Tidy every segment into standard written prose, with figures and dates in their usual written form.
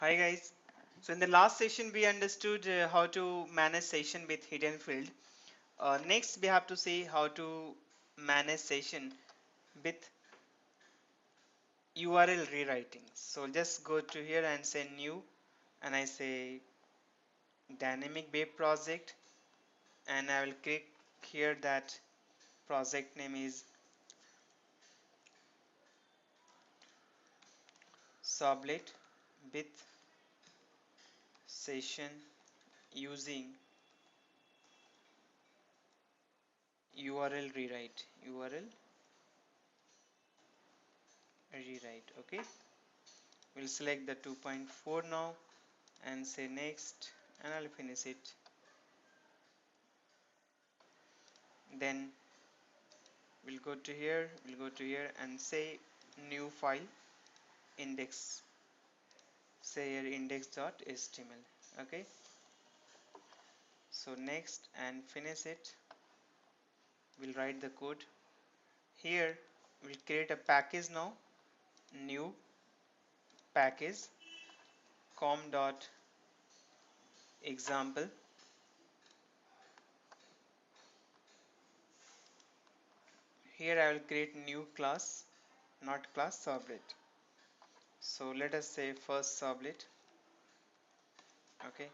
Hi guys. So in the last session we understood how to manage session with hidden field. Next we have to see how to manage session with URL rewriting. So just go to here and say new, and I say dynamic web project, and I will click here that project name is Servlet with session using URL rewrite. Okay, we'll select the 2.4 now and say next, and I'll finish it. Then we'll go to here and say new file index, say here index.html. Okay, so next and finish it. We'll write the code here. We'll create a package now, new package com.example. Here I will create new class, not class, servlet. So let us say first servlet. Okay,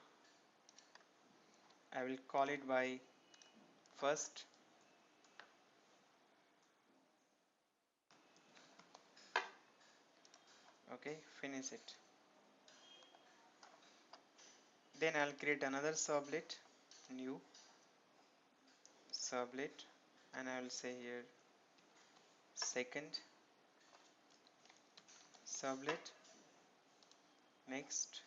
I will call it by first. Okay, finish it. Then I'll create another servlet, new servlet, and I will say here second servlet. Next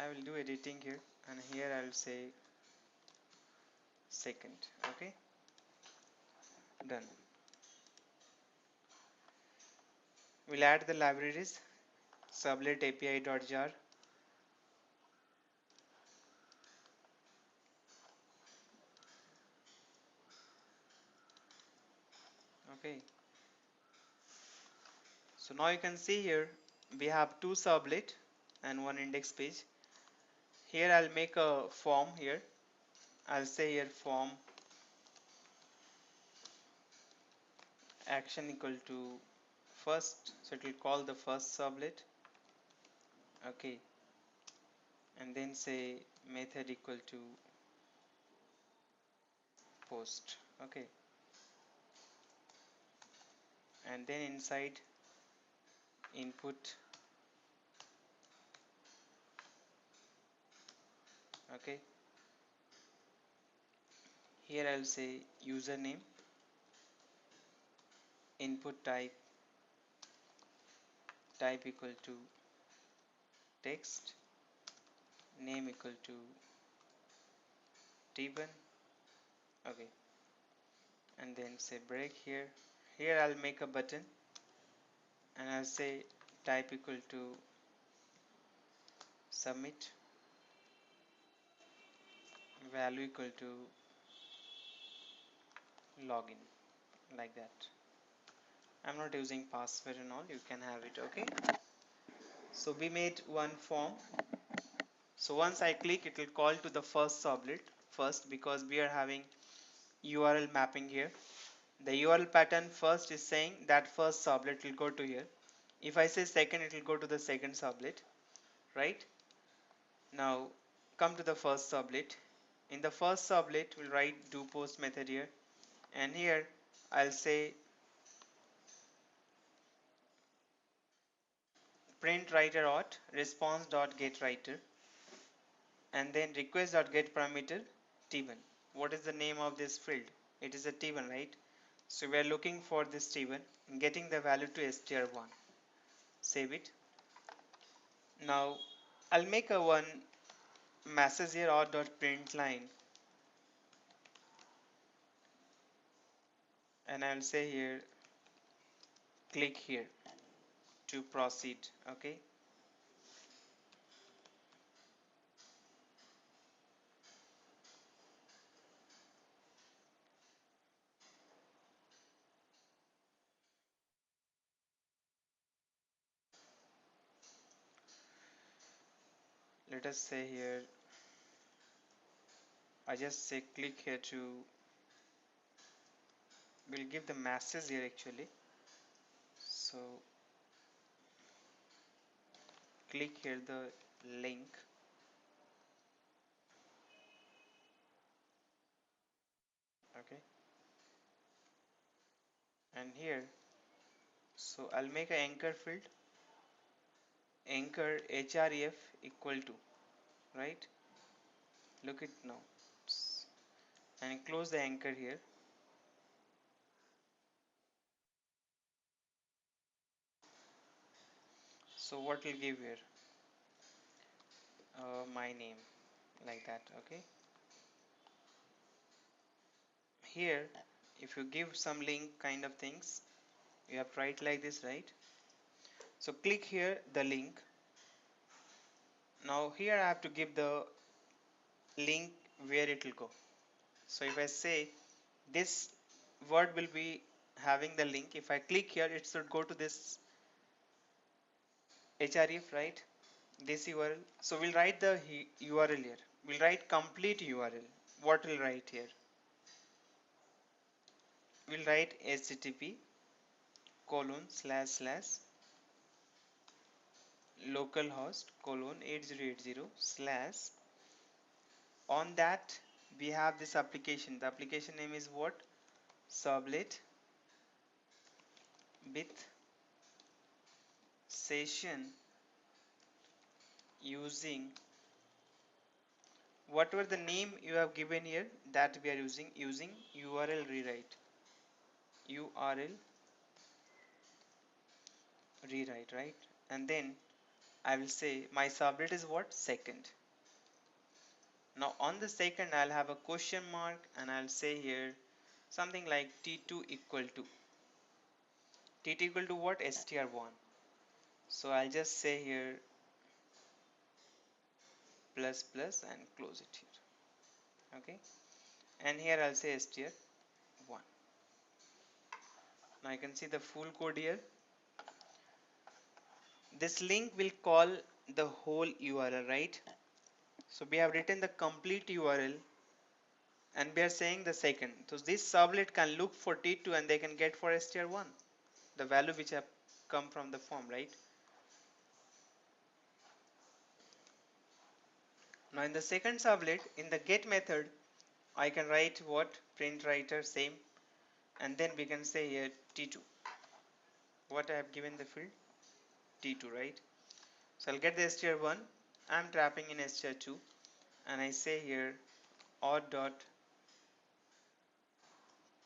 I will do editing here, and here I will say second. Okay, done. We'll add the libraries servlet api.jar. Okay, so now you can see here we have two servlet and one index page. Here I'll make a form here. I'll say here form action equal to first, so it will call the first servlet. Okay, and then say method equal to post. Okay, and then inside input. Okay, here I'll say username, input type equal to text, name equal to t1. Okay, and then say break here. Here I'll make a button, and I'll say type equal to submit, value equal to login, like that. I'm not using password and all, you can have it. Okay, so we made one form. So once I click, it will call to the first servlet first, because we are having URL mapping here. The URL pattern first is saying that first servlet will go to here. If I say second, it will go to the second servlet, right? Now come to the first servlet. In the first servlet, we'll write do post method here, and here I'll say print writer out response dot get writer, and then request dot get parameter t1. What is the name of this field? It is a t1, right? So we are looking for this t1, getting the value to str1. Save it. Now I'll make a one message here or dot print line, and I'll say here click here to proceed. Okay, let us say here, I just say click here to, we'll give the message here actually. So click here the link, okay, and here, so I'll make an anchor field, anchor href equal to, right, look it now, and close the anchor here. So what will give here, my name, like that, okay. Here if you give some link kind of things, you have to write like this, right. So click here the link. Now here I have to give the link where it will go. So if I say this word will be having the link, if I click here it should go to this href, right, this URL. So we'll write the URL here, we'll write complete URL. What we'll write here, we'll write http colon slash slash localhost colon 8080 slash, on that we have this application, the application name is what, Servlet with session using whatever the name you have given here, that we are using URL rewrite, URL rewrite, right, and then I will say my sublet is what, second. Now on the second I'll have a question mark and I'll say here something like t2 equal to, t2 equal to what, str1. So I'll just say here plus plus and close it here, okay, and here I'll say str1. Now you can see the full code here. This link will call the whole URL, right. So we have written the complete URL and we are saying the second. So this sublet can look for T2 and they can get for str1 the value which have come from the form, right. Now in the second sublet, in the get method, I can write what, print writer same, and then we can say here T2, what I have given the field, T2, right. So I'll get the str1, I'm trapping in str2, and I say here or dot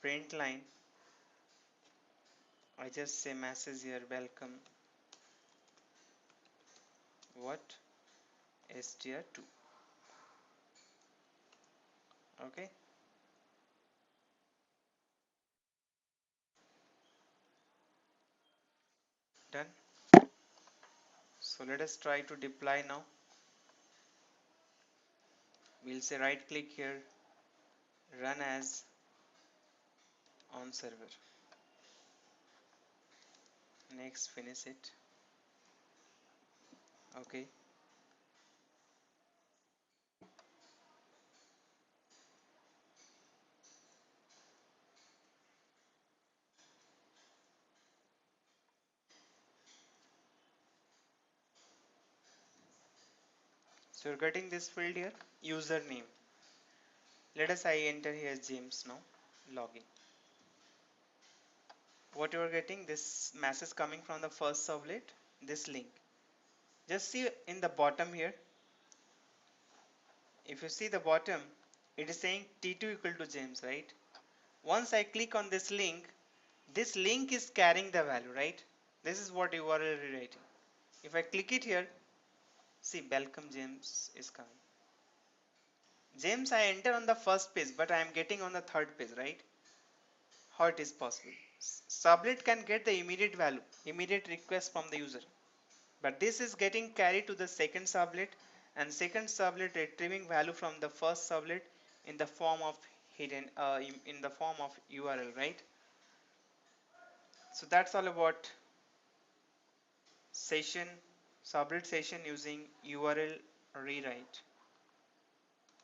print line, I just say message here welcome what, str2, okay, done. So let us try to deploy now. We'll say right click here, run as on server, next finish it, okay. So you're getting this field here, username, let us I enter here James now, login. What you are getting, this message coming from the first servlet, this link, just see in the bottom here, if you see the bottom, it is saying T2 equal to James, right. Once I click on this link is carrying the value, right. This is what you are rewriting. If I click it here, see welcome James is coming. James I enter on the first page, but I am getting on the third page, right. How it is possible? Sublet can get the immediate value, immediate request from the user, but this is getting carried to the second sublet, and second sublet retrieving value from the first sublet in the form of hidden in the form of URL, right. So that's all about session, sublet session using URL rewrite.